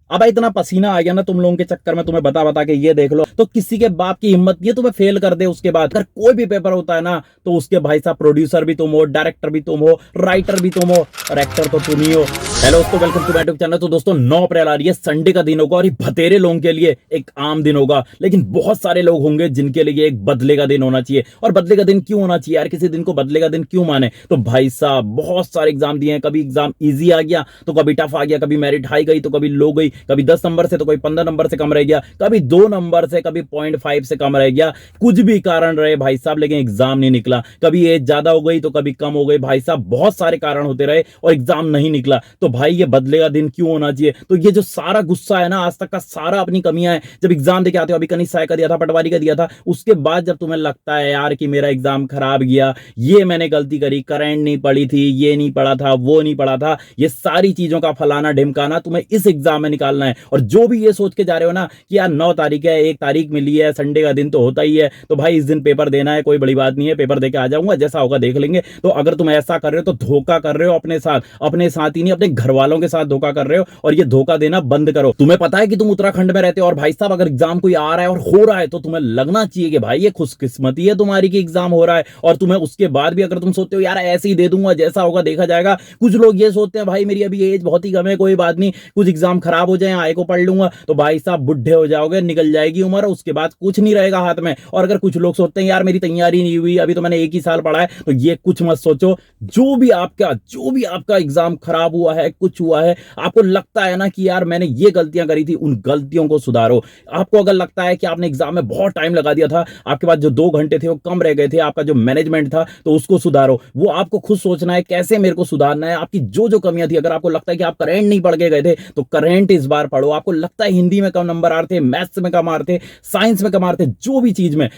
अब इतना पसीना आ गया ना तुम लोगों के चक्कर में, तुम्हें बता बता के ये देख लो, तो किसी के बाप की हिम्मत ये तुम्हें फेल कर दे। उसके बाद अगर कोई भी पेपर होता है ना, तो उसके भाई साहब प्रोड्यूसर भी तुम हो, डायरेक्टर भी तुम हो, राइटर भी तुम हो, और एक्टर तो तुम ही हो। हेलो दोस्तों, welcome to my YouTube channel. तो दोस्तों 9 अप्रैल आ रही है, संडे का दिन होगा, और ये भतेरे लोगों के लिए एक आम दिन होगा, लेकिन बहुत सारे लोग होंगे जिनके लिए एक बदले का दिन होना चाहिए। और बदले का दिन क्यों होना चाहिए यार, किसी दिन को बदले का दिन क्यों माने? तो भाई साहब बहुत सारे एग्जाम दिए हैं, कभी एग्जाम इजी आ गया तो कभी टफ आ गया, कभी मेरिट हाई गई तो कभी लो गई, कभी 10 नंबर से तो कभी 15 नंबर से कम रह गया, कभी 2 नंबर से, कभी 0.5 से कम रह गया। कुछ भी कारण रहे भाई साहब, लेकिन एग्जाम नहीं निकला। कभी एज ज्यादा हो गई तो कभी कम हो गई, भाई साहब बहुत सारे कारण होते रहे और एग्जाम नहीं निकला। तो भाई ये बदले का दिन क्यों होना चाहिए? तो ये जो सारा गुस्सा है ना, आज तक का सारा अपनी कमियां है, जब एग्जाम देके आते हो, अभी कनिष्ठ सहायक का दिया था, पटवारी का दिया था, उसके बाद जब तुम्हें लगता है यार कि मेरा एग्जाम खराब गया, ये मैंने गलती करी, करंट नहीं पड़ी थी, ये नहीं पढ़ा था, वो नहीं पढ़ा था, ये सारी चीजों का फलाना ढिमकाना तुम्हें इस एग्जाम में निकालना है। और जो भी ये सोच के जा रहे हो ना कि यार 9 तारीख है, 1 तारीख मिली है, संडे का दिन तो होता ही है, तो भाई इस दिन पेपर देना है, कोई बड़ी बात नहीं है, पेपर देके आ जाऊंगा, जैसा होगा देख लेंगे। तो अगर तुम ऐसा कर रहे हो तो धोखा कर रहे हो अपने साथ, अपने साथ ही नहीं अपने घर वालों के साथ धोखा कर रहे हो, और ये धोखा देना बंद करो। तुम्हें पता है कि तुम उत्तराखंड में रहते हो, और भाई साहब अगर एग्जाम कोई आ रहा है और हो रहा है तो तुम्हें लगना चाहिए कि भाई ये खुशकिस्मती है तुम्हारी कि एग्जाम हो रहा है। और तुम्हें उसके बाद भी अगर तुम सोचते हो यार ऐसे ही दे दूंगा, जैसा होगा देखा जाएगा, कुछ लोग ये सोचते हैं भाई मेरी अभी एज बहुत ही कम है, कोई बात नहीं, कुछ एग्जाम खराब हो जाए आए को पढ़ लूंगा, तो भाई साहब बुढ़े हो जाओगे, निकल जाएगी उम्र, उसके बाद कुछ नहीं रहेगा हाथ में। और अगर कुछ लोग सोचते हैं यार मेरी तैयारी नहीं हुई, अभी तो मैंने 1 ही साल पढ़ा है, तो ये कुछ मत सोचो। जो भी आपका एग्जाम खराब हुआ है, कुछ हुआ है, आपको लगता है ना कि यार मैंने ये गलतियां करी थी, उन गलतियों को सुधारो। आपको अगर लगता है कि आपने एग्जाम में बहुत टाइम लगा दिया था, आपके पास जो 2 घंटे थे वो कम रह गए थे, आपका जो मैनेजमेंट था, तो उसको सुधारो। वो आपको खुद सोचना है कैसे मेरे को सुधारना है। आपकी जो जो कमियां थी, अगर आपको लगता है कि आप करेंट नहीं पढ़ के गए थे तो करेंट इस बार पढ़ो। आपको लगता है हिंदी में कम नंबर आ रहे थे, मैथ्स में कम आ रहे थे, साइंस में कम आ रहे थे, जो भी चीज में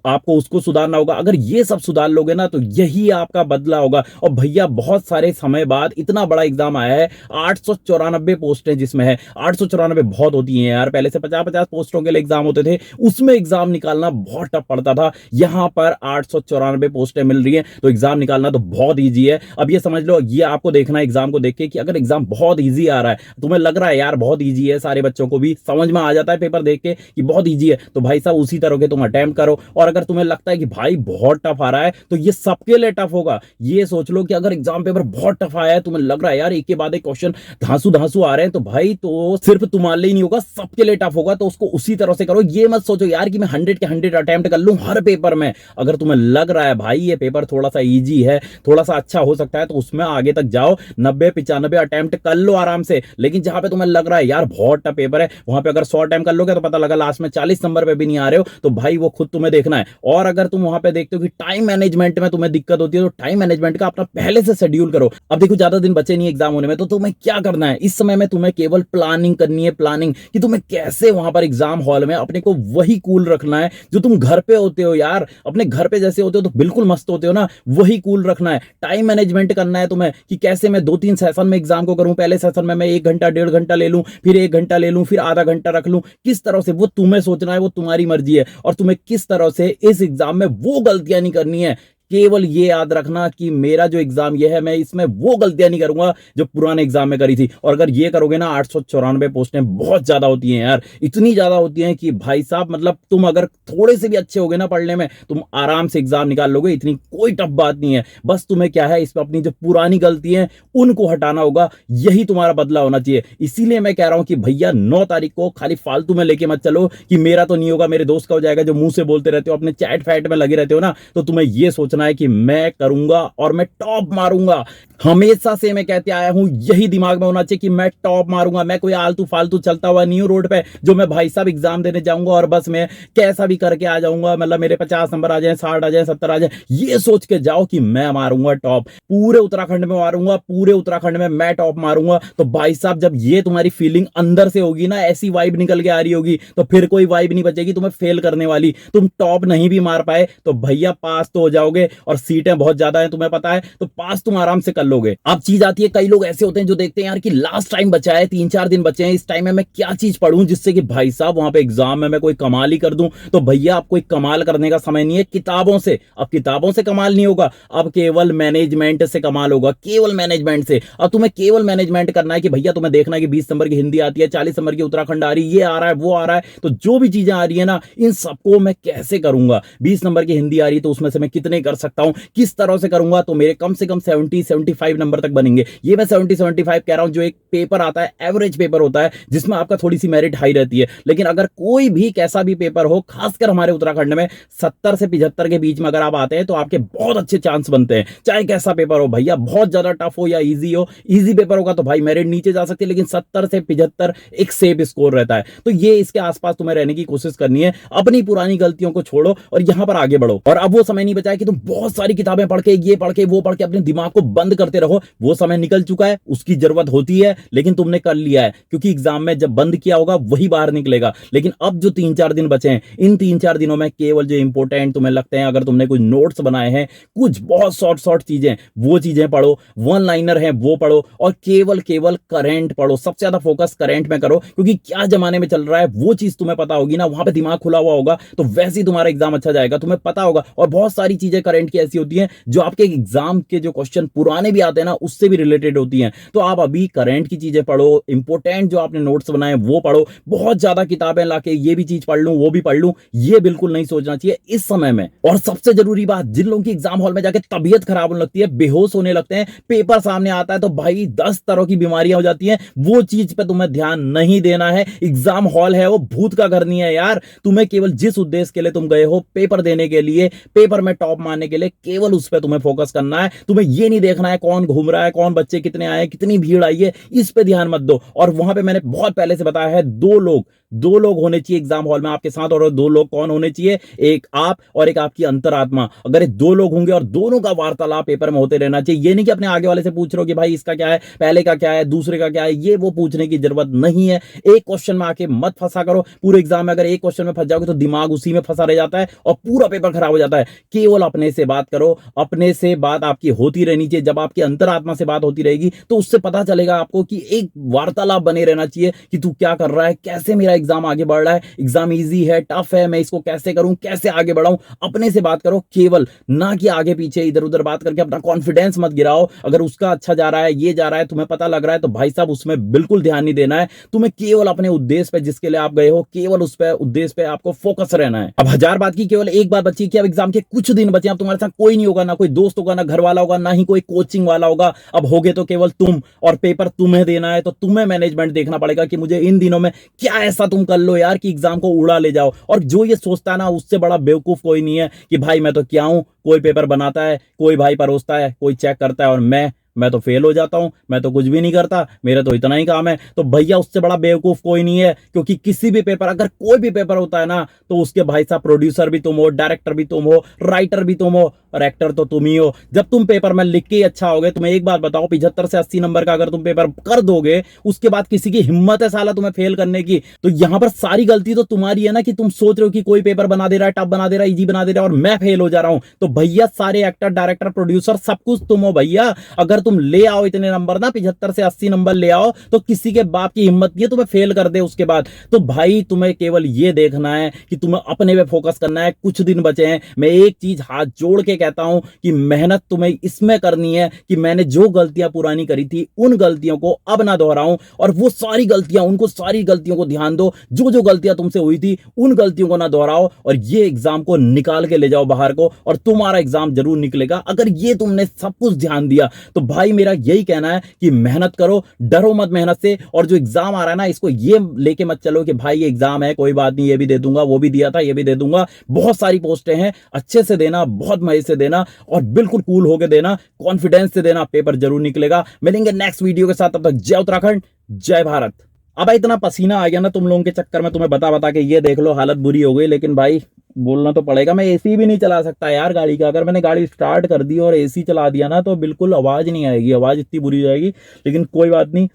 आपको उसको सुधारना होगा। अगर ये सब सुधार लोगे ना तो यही आपका बदला होगा। और भैया बहुत सारे समय बाद इतना बड़ा एग्जाम आया है, 894 पोस्टें जिसमें है, 894 बहुत होती हैं यार, पहले से 50-50 पोस्टों के लिए एग्जाम होते थे, उसमें एग्जाम निकालना बहुत टफ पड़ता था। यहां पर 894 पोस्टें मिल रही हैं तो एग्जाम निकालना तो बहुत ईजी है। अब ये समझ लो, ये आपको देखना है एग्जाम को देख के कि अगर एग्जाम बहुत ईजी आ रहा है, तुम्हें लग रहा है यार बहुत ईजी है, सारे बच्चों को भी समझ में आ जाता है पेपर देख के कि बहुत ईजी है, तो भाई साहब उसी तरह के तुम अटेम्प्ट करो। और अगर तुम्हें लगता है कि भाई बहुत टफ आ रहा है तो ये सबके लिए टफ होगा। ये सोच लो कि अगर एग्जाम पेपर बहुत टफ आया है, तुम्हें लग रहा है यार एक के बाद एक क्वेश्चन धांसू धांसू आ रहे हैं, तो भाई तो सिर्फ तुम्हारे लिए नहीं होगा, सबके लिए टफ होगा, तो उसको उसी तरह से करो। ये मत सोचो यार कि मैं 100 के 100 अटेम्प्ट कर लूं हर पेपर में। अगर तुम्हें लग रहा है भाई ये पेपर थोड़ा सा इजी है, थोड़ा सा अच्छा हो सकता है, तो उसमें आगे तक जाओ, 90-95 अटेम्प्ट कर लो आराम से। लेकिन जहां पे तुम्हें लग रहा है यार बहुत टफ पेपर है, वहां पे अगर 100 अटेम्प्ट कर लोगे तो पता लगा लास्ट में 40 नंबर पे भी नहीं आ रहे हो, तो भाई वो खुद तुम्हें देखना है। और अगर तुम वहां पे देखते हो कि टाइम मैनेजमेंट में तुम्हें दिक्कत होती है, तो टाइम मैनेजमेंट का अपना पहले से शेड्यूल करो। अब देखो ज्यादा दिन बचे नहीं एग्जाम होने में, तो तुम्हें क्या करना है इस समय में? तुम्हें केवल प्लानिंग करनी है, प्लानिंग कि तुम्हें कैसे वहां पर एग्जाम हॉल में अपने को वही कूल रखना है जो तुम घर पे होते हो यार। अपने घर पे जैसे होते हो तो बिल्कुल मस्त होते हो ना, वही कूल रखना है। टाइम मैनेजमेंट करना है तुम्हें कि कैसे मैं 2-3 सेशन में एग्जाम को करूं। पहले सेशन में मैं 1 घंटा 1.5 घंटा ले लूं, फिर 1 घंटा ले लूं, फिर आधा घंटा रख लूं, किस तरह से वो तुम्हें सोचना है, वो तुम्हारी मर्जी है। और तुम्हें किस तरह से इस एग्जाम में वो गलतियां नहीं करनी है। केवल ये याद रखना कि मेरा जो एग्जाम ये है, मैं इसमें वो गलतियां नहीं करूंगा जो पुराने एग्जाम में करी थी। और अगर ये करोगे ना, 894 पोस्टें बहुत ज्यादा होती हैं यार, इतनी ज्यादा होती हैं कि भाई साहब मतलब तुम अगर थोड़े से भी अच्छे होगे ना पढ़ने में, तुम आराम से एग्जाम निकाल लोगे, इतनी कोई टफ बात नहीं है। बस तुम्हें क्या है, इस पर अपनी जो पुरानी गलती है उनको हटाना होगा, यही तुम्हारा बदला होना चाहिए। इसीलिए मैं कह रहा हूं कि भैया 9 तारीख को खाली फालतू में लेके मत चलो कि मेरा तो नहीं होगा, मेरे दोस्त का हो जाएगा, जो मुंह से बोलते रहते हो, अपने चैट फैट में लगे रहते हो ना, तो तुम्हें यह सोचना है कि मैं करूंगा और मैं टॉप मारूंगा। हमेशा से मैं कहते आया हूं, यही दिमाग में होना चाहिए कि मैं टॉप मारूंगा। मैं कोई आलतू फालतू चलता हुआ नहीं हूं रोड पे, जो मैं भाई साहब एग्जाम देने जाऊंगा और बस मैं कैसा भी करके आ जाऊंगा, मतलब मेरे 50 नंबर आ जाए, 60 आ जाए, 70 आ जाए, ये सोच के जाओ कि मैं मारूंगा टॉप, पूरे उत्तराखंड में मारूंगा, पूरे उत्तराखंड में मैं टॉप मारूंगा। तो भाई साहब जब ये तुम्हारी फीलिंग अंदर से होगी ना, ऐसी वाइब निकल के आ रही होगी, तो फिर कोई वाइब नहीं बचेगी तुम्हें फेल करने वाली। तुम टॉप नहीं भी मार पाए तो भैया पास तो हो जाओगे, जाओगे और सीटें बहुत ज्यादा है तुम्हें पता है, तो पास तुम आराम से कर लोगे। अब चीज आती है, कई लोग ऐसे होते हैं जो देखते हैं यार कि लास्ट टाइम बचा है, 3-4 दिन बचे हैं, इस टाइम में मैं क्या चीज पढ़ूं जिससे कि भाई साहब वहां पे एग्जाम में मैं कोई कमाल ही कर दूं। तो भैया आप कोई कमाल करने का समय नहीं है किताबों से, अब किताबों से कमाल नहीं होगा, अब केवल मैनेजमेंट से कमाल होगा, केवल मैनेजमेंट से। अब तुम्हें केवल मैनेजमेंट करना है कि भैया तुम्हें देखना है कि 20 नंबर की हिंदी आती है, 40 नंबर की उत्तराखंड आ रही है, ये आ रहा है वो आ रहा है, तो जो भी चीजें आ रही है ना इन सबको मैं कैसे करूंगा। 20 नंबर की हिंदी आ रही है तो उसमें से मैं कितने कर सकता हूं, किस तरह से करूंगा, तो मेरे कम से कम 70-75 नंबर तक बनेंगे। ये मैं 70-75 कह रहा हूं, जो एक पेपर आता है एवरेज पेपर होता है जिसमें आपका थोड़ी सी मेरिट हाई रहती है। लेकिन अगर कोई भी कैसा भी पेपर हो, खासकर हमारे उत्तराखंड में 70 से 75 के बीच में अगर आप आते हैं तो आपके बहुत अच्छे चांस बनते हैं। चाहे कैसा पेपर हो भैया, बहुत ज्यादा टफ हो या इजी हो, इजी पेपर होगा तो भाई मेरिट नीचे जा सकती है, लेकिन 70 से 75 एक सेफ स्कोर रहता है। तो ये इसके आसपास तुम्हें रहने की कोशिश करनी है, अपनी पुरानी गलतियों को छोड़ो और यहां पर आगे बढ़ो। और अब वो समय नहीं बचा है कि तुम बहुत सारी किताबें पढ़ के, ये पढ़ के वो पढ़ के अपने दिमाग को बंद करते रहो। वो समय निकल चुका है, उसकी जरूरत होती है लेकिन तुमने कर लिया है, क्योंकि एग्जाम में जब बंद किया होगा वही बाहर निकलेगा। लेकिन अब जो 3-4 दिन बचे हैं, इन 3-4 दिनों में केवल जो इंपॉर्टेंट तुम्हें लगते हैं, अगर तुमने कुछ नोट्स बनाए हैं, कुछ बहुत शॉर्ट चीजें, वो चीजें पढ़ो, वन लाइनर है वो पढ़ो, और केवल करंट पढ़ो। सबसे ज्यादा फोकस करंट में करो, क्योंकि क्या जमाने में चल रहा है वो चीज तुम्हें पता होगी ना, वहां पे दिमाग खुला हुआ होगा तो वैसे ही तुम्हारा एग्जाम अच्छा जाएगा, तुम्हें पता होगा। और बहुत सारी चीजें करंट की ऐसी होती हैं जो आपके एग्जाम के जो क्वेश्चन पुराने भी आते हैं ना उससे भी रिलेटेड होती हैं। तो आप अभी करंट की चीजें पढ़ो, इंपॉर्टेंट जो आपने नोट्स बनाए वो पढ़ो। बहुत ज्यादा किताबें लाके ये भी चीज पढ़ लूं वो भी पढ़ लूं, ये बिल्कुल नहीं सोचना चाहिए इस समय में। और सबसे जरूरी बात, जिन लोगों की एग्जाम हॉल में जाके तबीयत खराब होने लगती है, बेहोश होने लगते हैं, पेपर सामने आता है तो भाई 10 तरह की बीमारियां हो जाती हैं, वो चीज पे तुम्हें ध्यान नहीं देना है। एग्जाम हॉल है वो भूत का घर नहीं है यार। तुम्हें केवल जिस उद्देश्य के लिए तुम गए हो, पेपर देने के लिए, पेपर में टॉप मारने के लिए, केवल उस पर तुम्हें फोकस करना है। तुम्हें ये नहीं देखना है कौन घूम रहा है, कौन बच्चे कितने आए, कितनी भीड़ आई है, इस पे ध्यान मत दो। और वहां पे मैंने बहुत पहले से बताया है, दो लोग होने चाहिए एग्जाम हॉल में आपके साथ। और दो लोग कौन होने चाहिए? एक आप और एक आपकी अंतरात्मा। अगर ये दो लोग होंगे और दोनों का वार्तालाप पेपर में होते रहना चाहिए। ये नहीं कि अपने आगे वाले से पूछ रहे हो कि भाई इसका क्या है, पहले का क्या है, दूसरे का क्या है, ये वो पूछने की जरूरत नहीं है। एक क्वेश्चन में आके मत फंसा करो। पूरे एग्जाम में अगर एक क्वेश्चन में फंस जाओगे तो दिमाग उसी में फंसा रह जाता है और पूरा पेपर खराब हो जाता है। केवल अपने से बात करो, अपने से बात आपकी होती रहनी चाहिए। जब आपकी अंतरात्मा से बात होती रहेगी तो उससे पता चलेगा आपको कि एक वार्तालाप बने रहना चाहिए कि तू क्या कर रहा है, कैसे मेरा एग्जाम आगे बढ़ रहा है, एग्जाम इजी है, टफ है, मैं इसको कैसे करूं, कैसे आगे बढ़ाऊं। अपने से बात करो केवल, ना कि आगे पीछे इधर उधर बात करके अपना कॉन्फिडेंस मत गिराओ। अगर उसका अच्छा जा रहा है, ये जा रहा है, तुम्हें पता लग रहा है, तो भाई साहब उसमें बिल्कुल ध्यान नहीं देना है। तुम्हें केवल अपने उद्देश्य पे, जिसके लिए आप गए हो, केवल उस पे उद्देश्य पे आपको फोकस रहना है। अब 1000 बात की केवल एक बात बची कि अब एग्जाम के कुछ दिन बचे। अब तुम्हारे साथ कोई नहीं होगा, ना कोई दोस्त होगा, ना घर वाला होगा, ना ही कोई कोचिंग वाला होगा। अब होगे तो केवल तुम, और पेपर तुम्हें देना है, तो तुम्हें मैनेजमेंट देखना पड़ेगा कि मुझे इन दिनों में क्या ऐसा तुम कर लो यार कि एग्जाम को उड़ा ले जाओ। और जो ये सोचता है ना, उससे बड़ा बेवकूफ कोई नहीं है कि भाई मैं तो क्या हूं, कोई पेपर बनाता है, कोई भाई परोसता है, कोई चेक करता है, और मैं तो फेल हो जाता हूं, मैं तो कुछ भी नहीं करता, मेरा तो इतना ही काम है। तो भैया उससे बड़ा बेवकूफ कोई नहीं है, क्योंकि किसी भी पेपर, अगर कोई भी पेपर होता है ना, तो उसके भाई साहब प्रोड्यूसर भी तुम हो, डायरेक्टर भी तुम हो, राइटर भी तुम हो, और एक्टर तो तुम ही हो। जब तुम पेपर में लिख के ही अच्छा होगे, तुम्हें एक बात बताओ, 75 से 80 नंबर का अगर तुम पेपर कर दोगे, उसके बाद किसी की हिम्मत है साला तुम्हें फेल करने की? तो यहां पर सारी गलती तो तुम्हारी है ना, कि तुम सोच रहे हो कि कोई पेपर बना दे रहा है, टफ बना दे रहा है, इजी बना दे रहा है, और मैं फेल हो जा रहा हूं। तो भैया सारे एक्टर, डायरेक्टर, प्रोड्यूसर सब कुछ तुम हो भैया। अगर तुम ले आओ इतने नंबर ना, 75 से 80 नंबर ले आओ, तो किसी के बाप की हिम्मत नहीं है तुम्हें फेल कर दे उसके बाद। तो भाई तुम्हें केवल ये देखना है कि तुम्हें अपने पे फोकस करना है। कुछ दिन बचे हैं, मैं एक चीज हाथ जोड़ के कहता हूं कि मेहनत तुम्हें इसमें करनी है कि मैंने जो गलतियां पुरानी करी थी, उन गलतियों को अब ना दोहराऊं। और वो सारी गलतियों को ध्यान दो, जो गलतियां तुमसे हुई थी उन गलतियों को ना दोहराओ, और ये एग्जाम को निकाल के ले जाओ बाहर को, और तुम्हारा एग्जाम जरूर निकलेगा अगर ये तुमने सब कुछ ध्यान दिया। तो भाई मेरा यही कहना है कि मेहनत करो, डरो मत मेहनत से। और जो एग्जाम आ रहा है ना, इसको ये लेके मत चलो कि भाई ये एग्जाम है, कोई बात नहीं, ये भी दे दूंगा, वो भी दिया था, ये भी दे दूंगा। बहुत सारी पोस्टें हैं, अच्छे से देना, बहुत मजे से देना, और बिल्कुल कूल होके देना, कॉन्फिडेंस से देना, पेपर जरूर निकलेगा। मिलेंगे नेक्स्ट वीडियो के साथ, तब तक जय उत्तराखंड, जय भारत। अब इतना पसीना आ गया ना तुम लोगों के चक्कर में, तुम्हें बता के ये देख लो हालत बुरी हो गई। लेकिन भाई बोलना तो पड़ेगा, मैं एसी भी नहीं चला सकता यार गाड़ी का। अगर मैंने गाड़ी स्टार्ट कर दी और एसी चला दिया ना, तो बिल्कुल आवाज नहीं आएगी, आवाज इतनी बुरी हो जाएगी। लेकिन कोई बात नहीं,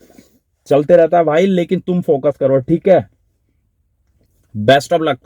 चलते रहता है भाई। लेकिन तुम फोकस करो, ठीक है? Best of luck.